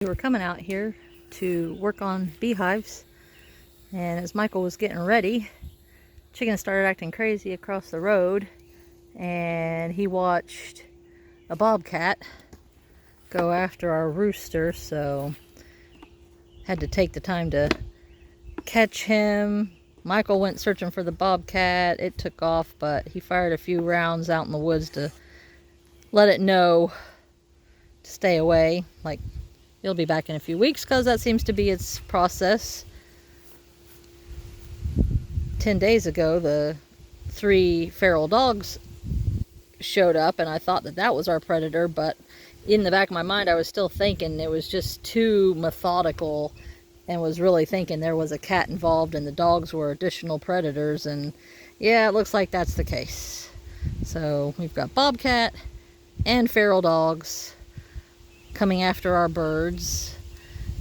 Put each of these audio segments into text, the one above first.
We were coming out here to work on beehives, and as Michael was getting ready, chickens started acting crazy across the road, and he watched a bobcat go after our rooster, so had to take the time to catch him. Michael went searching for the bobcat. It took off, but he fired a few rounds out in the woods to let it know to stay away. Like, you'll be back in a few weeks, because that seems to be its process. 10 days ago, the 3 feral dogs showed up, and I thought that that was our predator, but in the back of my mind I was still thinking it was just too methodical, and was really thinking there was a cat involved and the dogs were additional predators, and yeah, it looks like that's the case. So we've got bobcat and feral dogs coming after our birds,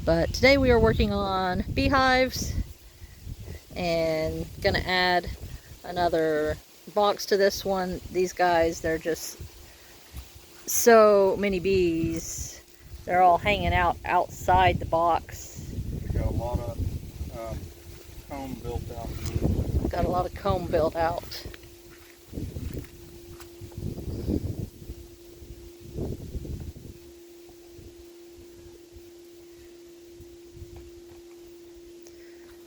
but today we are working on beehives and gonna add another box to this one. These guys, they're just so many bees. They're all hanging out outside the box. We got a lot of comb built out. Got a lot of comb built out.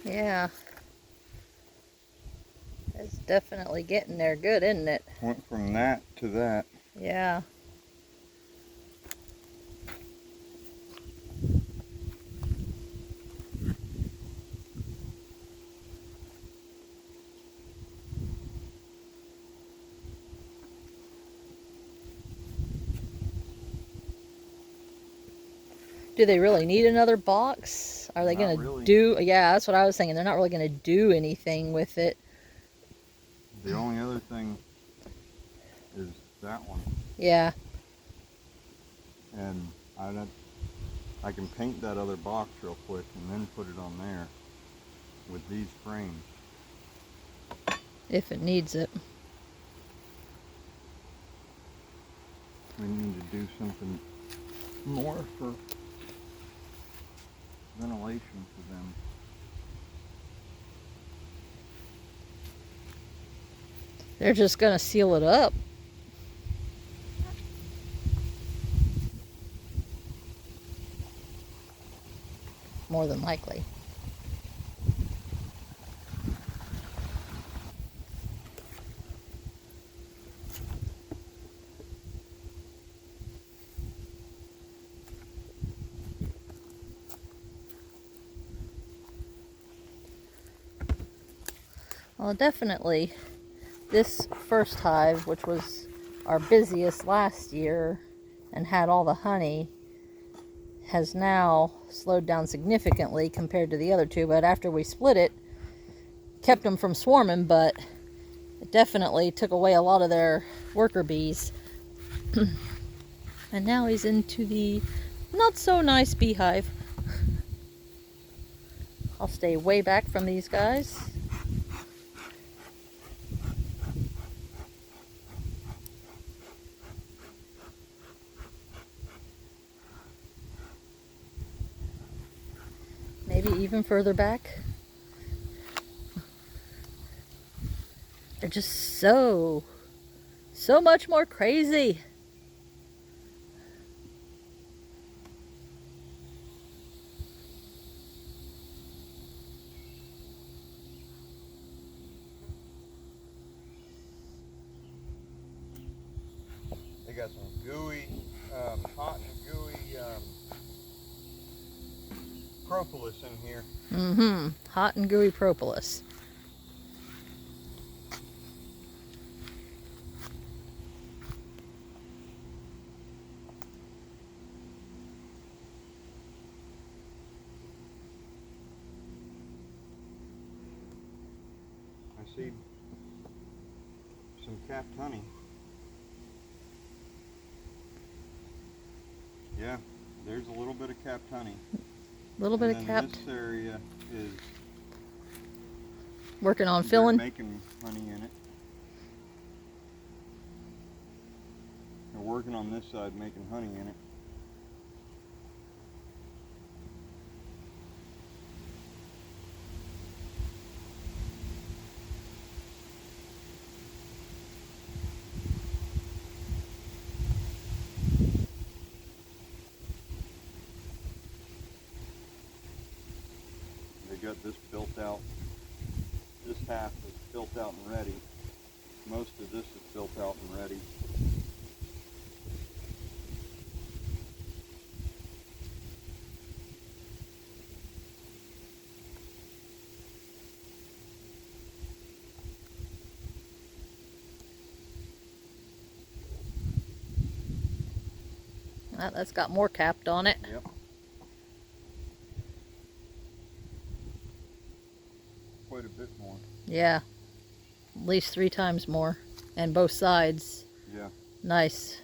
Yeah. It's definitely getting there good, isn't it? Went from that to that. Yeah. Do they really need another box? Are they Not going to really. do... Yeah, that's what I was thinking. They're not really going to do anything with it. The only other thing is that one. Yeah. And I can paint that other box real quick and then put it on there with these frames. If it needs it. We need to do something more for ventilation for them. They're just going to seal it up. More than likely. Well, definitely this first hive, which was our busiest last year and had all the honey, has now slowed down significantly compared to the other two. But after we split it, kept them from swarming, but it definitely took away a lot of their worker bees. And now he's into the not so nice beehive. I'll stay way back from these guys. Maybe even further back. They're just so much more crazy. They got some gooey, hot and gooey propolis in here. Mm-hmm. Hot and gooey propolis. I see some capped honey. Yeah, there's a little bit of capped honey. A little bit of capped. This area is Working on filling. making honey in it. They're working on this side making honey in it. got this built out. This half is built out and ready. Most of this is built out and ready. That's got more capped on it. Yep. Quite a bit more. Yeah. At least 3 times more. And both sides. Yeah. Nice.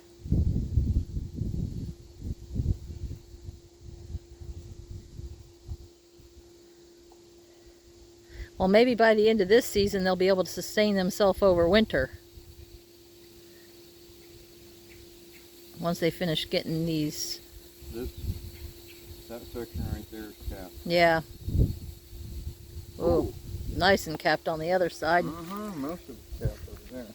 Well, maybe by the end of this season they'll be able to sustain themselves over winter. Once they finish getting these. That section right there is capped. Yeah. Ooh, nice and capped on the other side. Most of it's capped over there.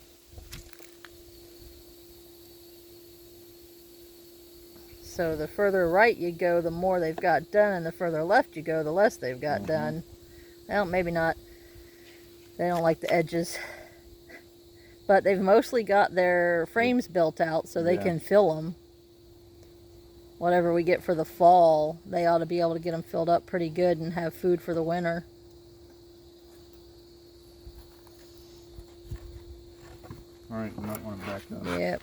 So the further right you go, the more they've got done, and the further left you go, the less they've got done. Well, maybe not. They don't like the edges. But they've mostly got their frames built out so they can fill them. Whatever we get for the fall, they ought to be able to get them filled up pretty good and have food for the winter. Alright, you might want to back up. Yep.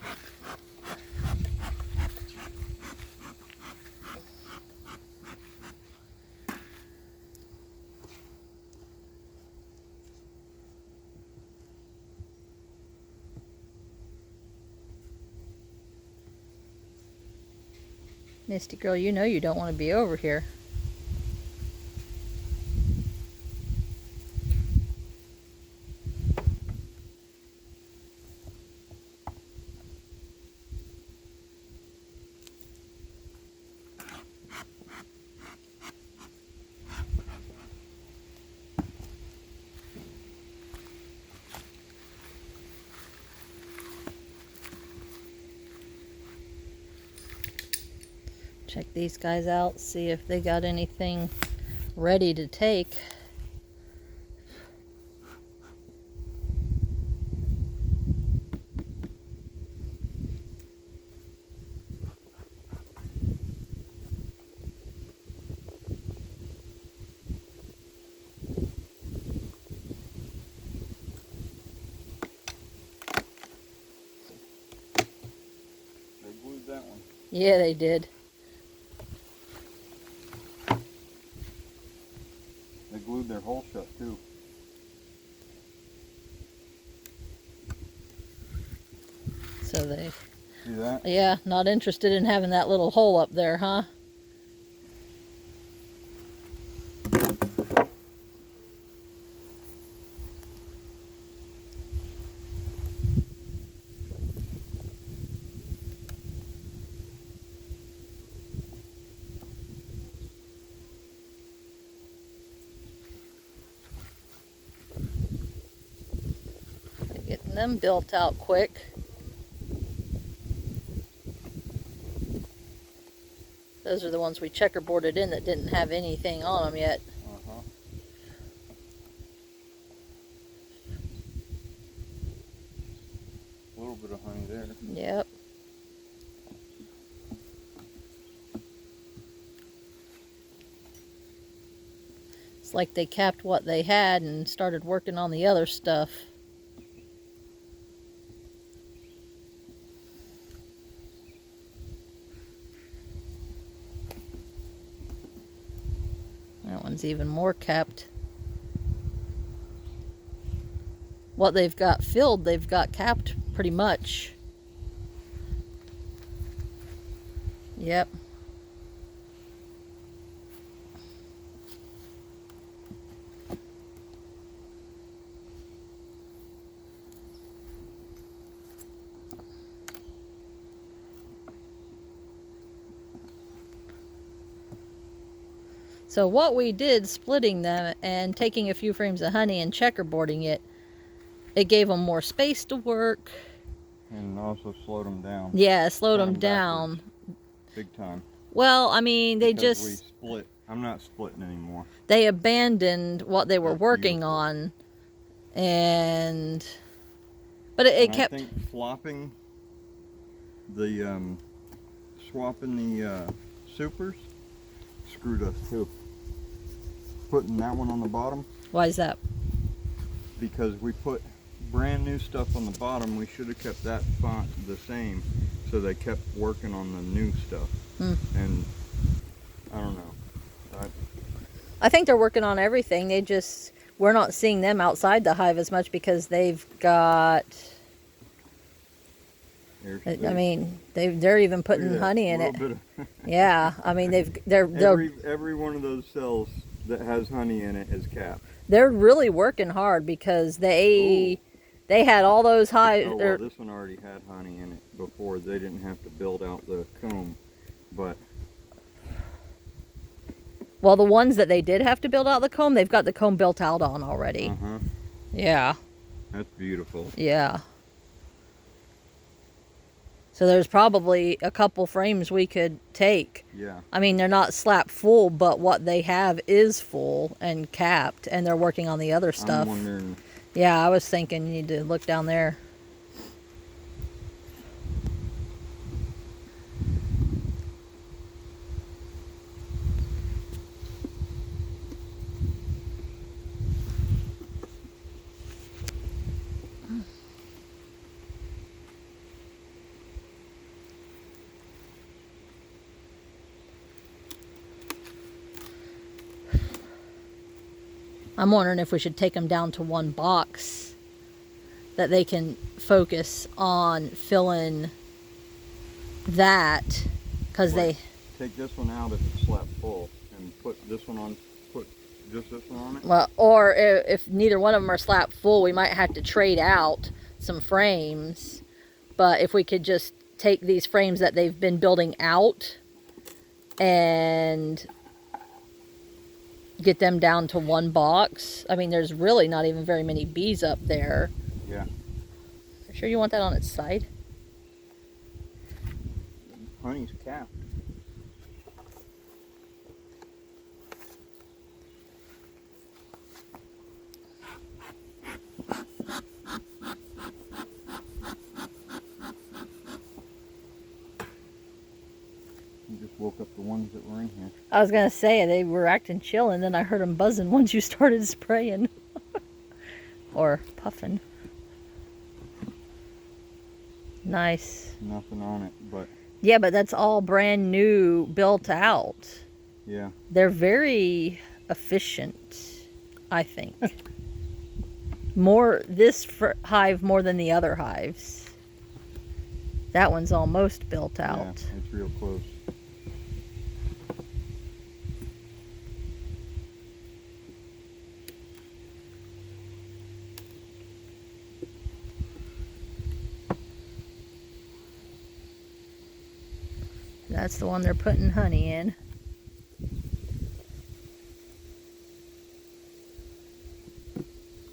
Misty girl, you know you don't want to be over here. Check these guys out, see if they got anything ready to take. They glued that one. Yeah, they did. They glued their hole shut too. So they, See that? yeah, not interested in having that little hole up there, huh? Getting them built out quick. Those are the ones we checkerboarded in that didn't have anything on them yet. A little bit of honey there. Yep. It's like they capped what they had and started working on the other stuff. That one's even more capped. What they've got filled, they've got capped pretty much. Yep. So what we did, splitting them and taking a few frames of honey and checkerboarding it, it gave them more space to work. And also slowed them down. Yeah, it slowed them down. Big time. Well, I mean, they Because just... we split I'm not splitting anymore. They abandoned what they were That's working beautiful. on, and but it And I kept. think flopping the swapping the supers screwed us too. Putting that one on the bottom, Why is that? because we put brand new stuff on the bottom. We should have kept that font the same, so they kept working on the new stuff. And I don't know. I think they're working on everything. We're not seeing them outside the hive as much because they've got. I mean, they're even putting honey in it. Yeah, I mean they're Every one of those cells that has honey in it is capped. they're really working hard because they had all those hives. Oh well, this one already had honey in it before. They didn't have to build out the comb, but well, the ones that they did have to build out the comb, they've got the comb built out on already. Yeah. That's beautiful. Yeah. So there's probably a couple frames we could take. Yeah. I mean, they're not slap full, but what they have is full and capped, and they're working on the other stuff. I'm wondering. Yeah, I was thinking you need to look down there. I'm wondering if we should take them down to one box that they can focus on filling that, because they take this one out if it's slap full and put this one on. Put just this one on it. Well, or if neither one of them are slap full, we might have to trade out some frames. But if we could just take these frames that they've been building out and get them down to one box. I mean, there's really not even very many bees up there. Yeah. You sure you want that on its side? Honey's capped. You just woke up the ones that were in here. I was gonna say they were acting chill, and then I heard them buzzing once you started spraying or puffing. Nice. Nothing on it, but yeah, but that's all brand new, built out. Yeah. They're very efficient, I think. More this hive more than the other hives. That one's almost built out. Yeah, it's real close. That's the one they're putting honey in.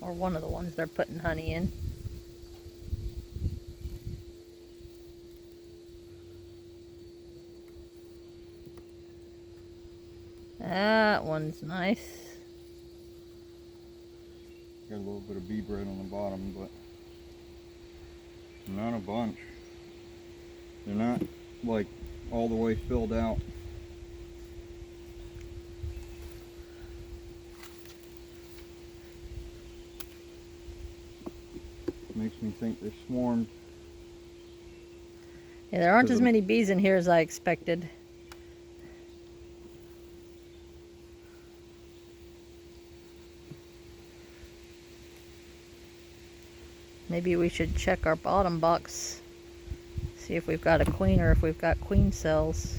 Or one of the ones they're putting honey in. That one's nice. Got a little bit of bee bread on the bottom, but not a bunch. They're not like all the way filled out. Makes me think they're swarmed. Yeah, there aren't as many bees in here as I expected. Maybe we should check our bottom box, see if we've got a queen or if we've got queen cells.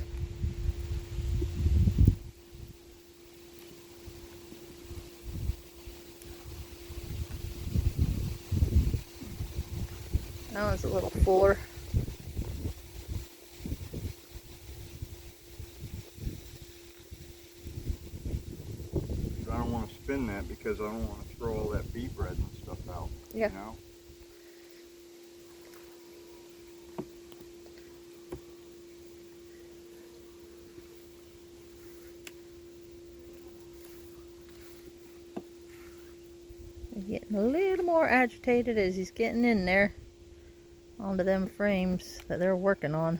That one's a little fuller. I don't want to spin that because I don't want to throw all that bee bread and stuff out. Yeah. You know? Getting a little more agitated as he's getting in there onto them frames that they're working on.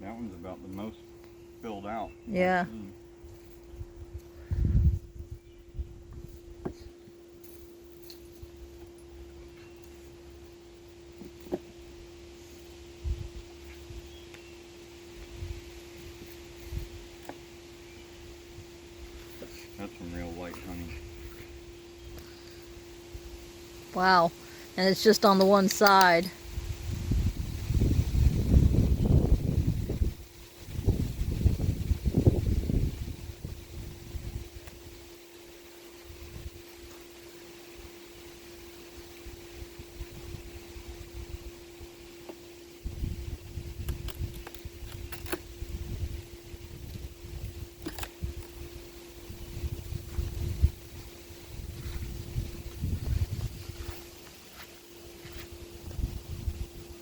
That one's about the most filled out. Yeah. I've seen. That's some real white honey. Wow. And it's just on the one side.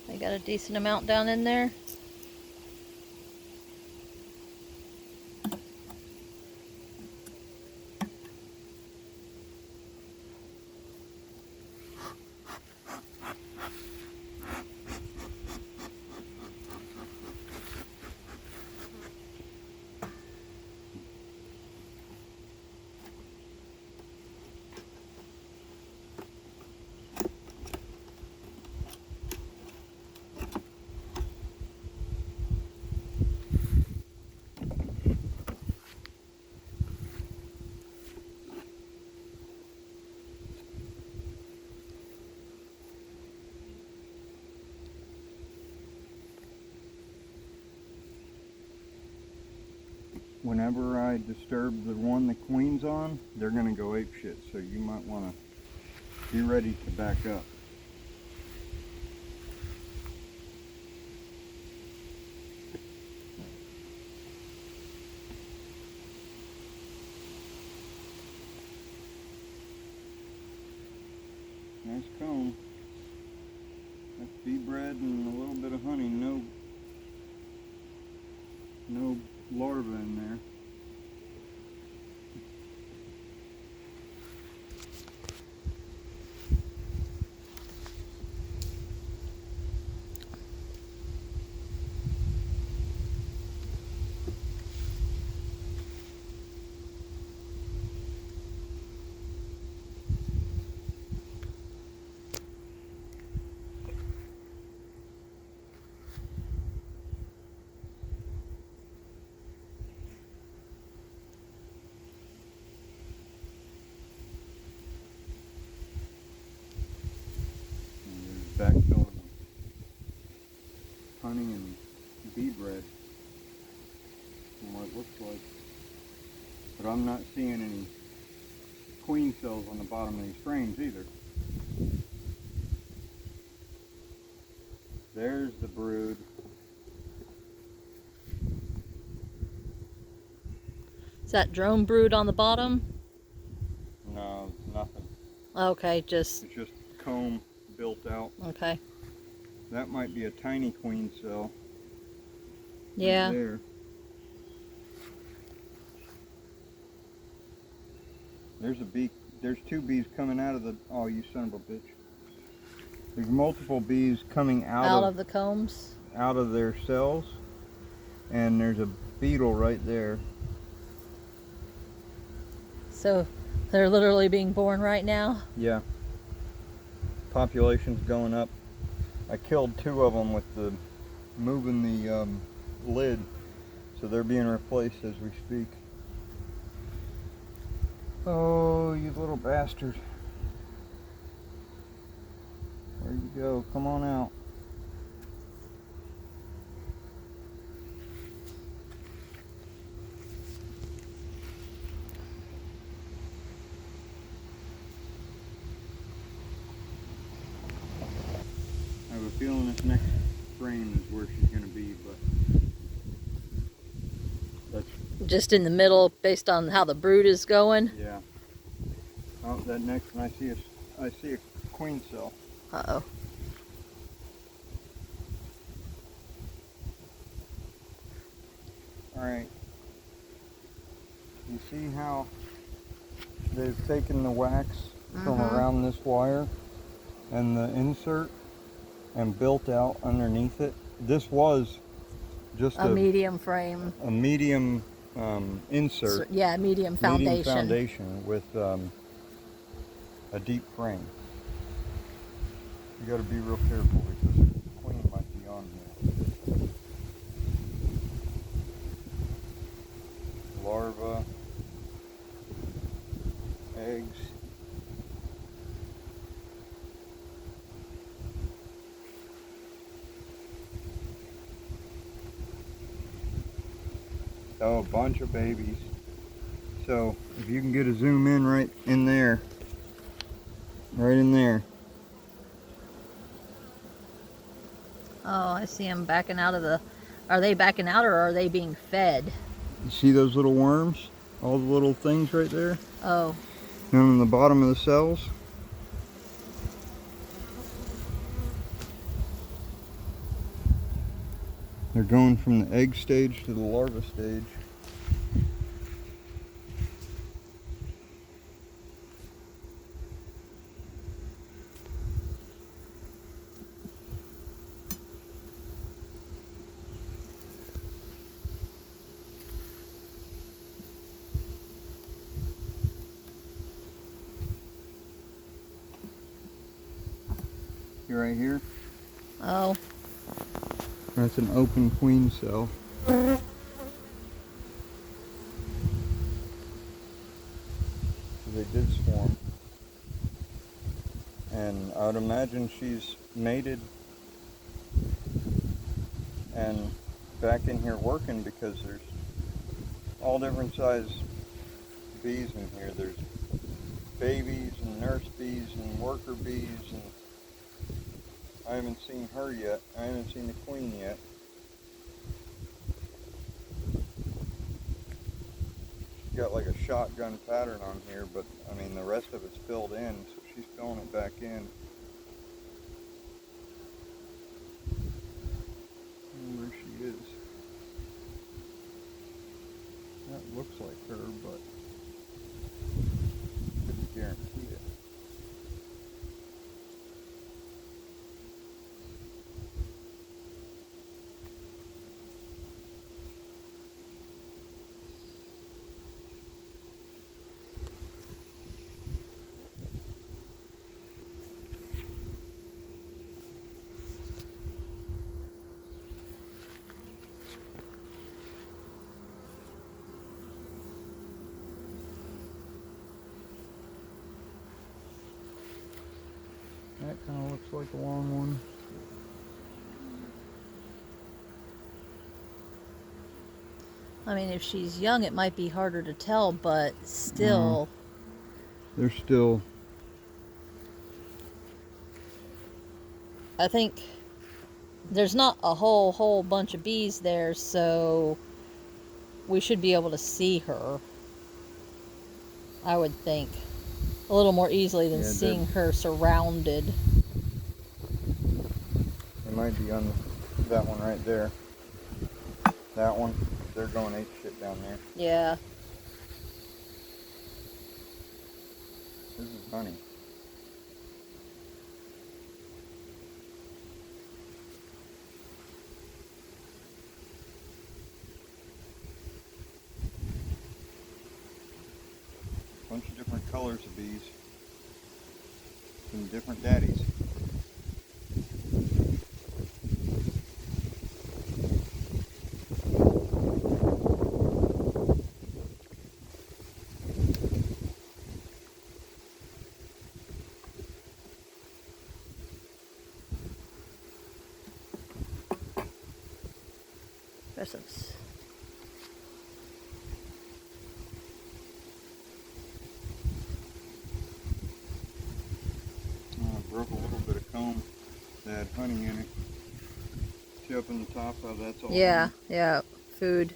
They got a decent amount down in there. Whenever I disturb the one the queen's on, they're gonna go ape shit. So you might wanna be ready to back up. Nice comb. That's bee bread and a little bit of honey. No larva in there. Backfilling honey and bee bread from what it looks like. But I'm not seeing any queen cells on the bottom of these frames either. There's the brood. Is that drone brood on the bottom? No, nothing. Okay, just, It's just comb built out. okay. That might be a tiny queen cell. Yeah. Right there. There's a bee. There's two bees coming out of the. Oh, you son of a bitch! There's multiple bees coming Out of the combs. out of their cells, and there's a beetle right there. So they're literally being born right now. Yeah. Population's going up. I killed two of them with the moving the lid, so they're being replaced as we speak. Oh, you little bastard. Where'd you go? Come on out. I have a feeling this next frame is where she's going to be, but that's, Just in the middle based on how the brood is going. yeah. Oh, that next one, I see a queen cell. Uh-oh. Alright. You see how they've taken the wax from around this wire and the insert and built out underneath it? This was just A medium frame. a medium insert. Yeah, medium foundation. Medium foundation with a deep frame. You got to be real careful because the queen might be on here. Larva, eggs. Oh, a bunch of babies. So if you can get a zoom in right in there, right in there. Oh, I see them backing out of the... Are they backing out or are they being fed? You see those little worms? All the little things right there? Oh. Down in the bottom of the cells? They're going from the egg stage to the larva stage. You right here? Oh. That's an open queen cell. They did swarm. And I would imagine she's mated and back in here working because there's all different size bees in here. There's babies and nurse bees and worker bees, and I haven't seen her yet. I haven't seen the queen yet. She's got like a shotgun pattern on here, but I mean the rest of it's filled in, so she's filling it back in. Where she is. That looks like her, but couldn't guarantee it. That kind of looks like a long one. I mean, if she's young, it might be harder to tell, but still... They're still... I think there's not a whole bunch of bees there, so we should be able to see her, I would think. A little more easily than seeing her surrounded. It might be on that one right there. That one. They're going ape shit down there. Yeah. This is honey. Bunch of different colors of bees. From different daddies. There's some... Broke a little bit of comb that had honey in it. See up in the top of that's all. Yeah, honey. yeah, food.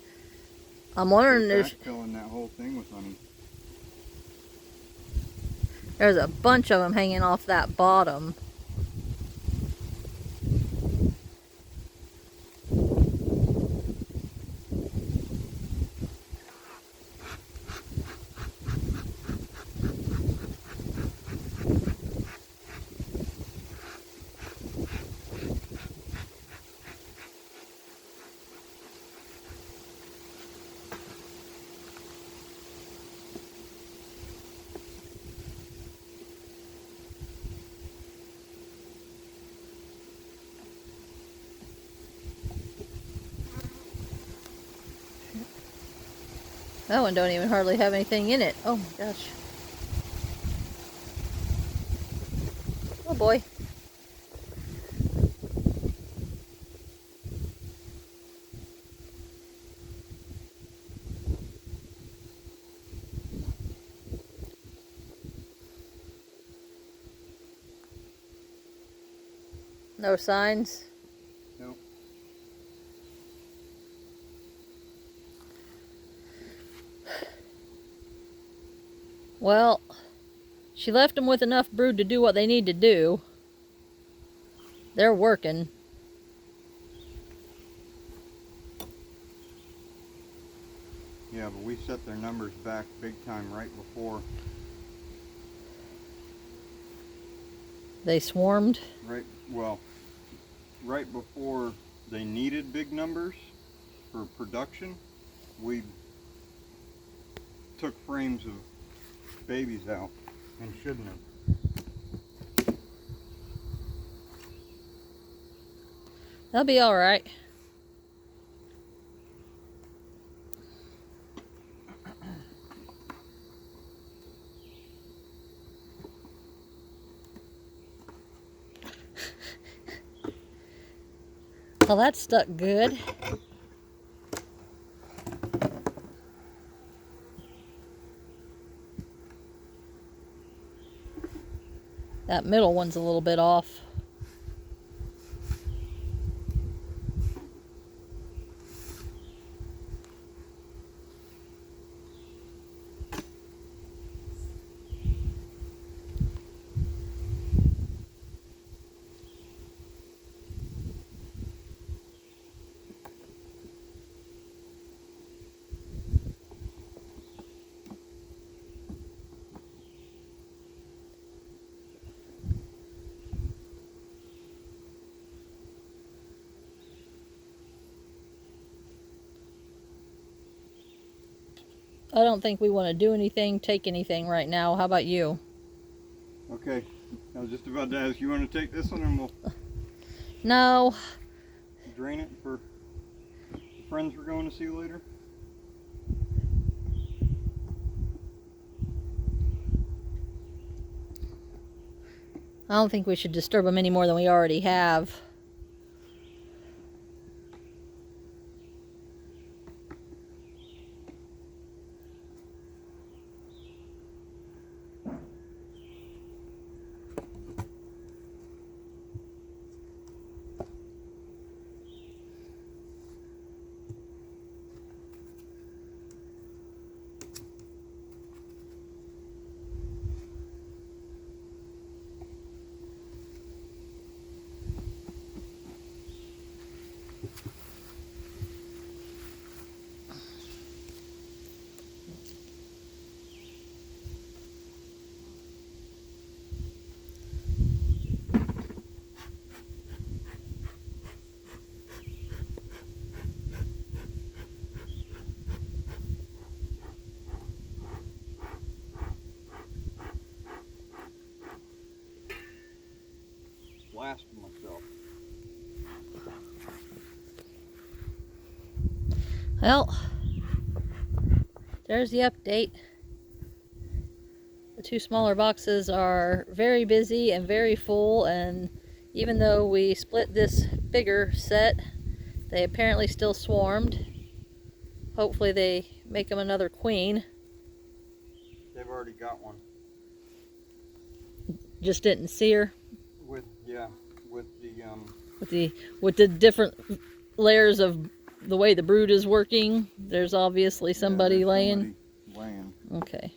I'm wondering if filling that whole thing with honey. there's a bunch of them hanging off that bottom. That one don't even hardly have anything in it. Oh my gosh. Oh boy. No signs. Nope. Well, she left them with enough brood to do what they need to do. They're working. Yeah, but we set their numbers back big time right before. They swarmed. Right before they needed big numbers for production, we took frames of babies out and shouldn't have. They'll be all right. Well, that stuck good. That middle one's a little bit off. I don't think we want to do anything, take anything right now. How about you? Okay, I was just about to ask, you want to take this one and we'll No. drain it for the friends we're going to see later? I don't think we should disturb them any more than we already have. Blast myself. Well, there's the update. The two smaller boxes are very busy and very full, and even though we split this bigger set, they apparently still swarmed. Hopefully they make them another queen. They've already got one. Just didn't see her With with the different layers of the way the brood is working. There's obviously somebody laying. Okay.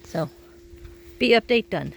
So, bee update done.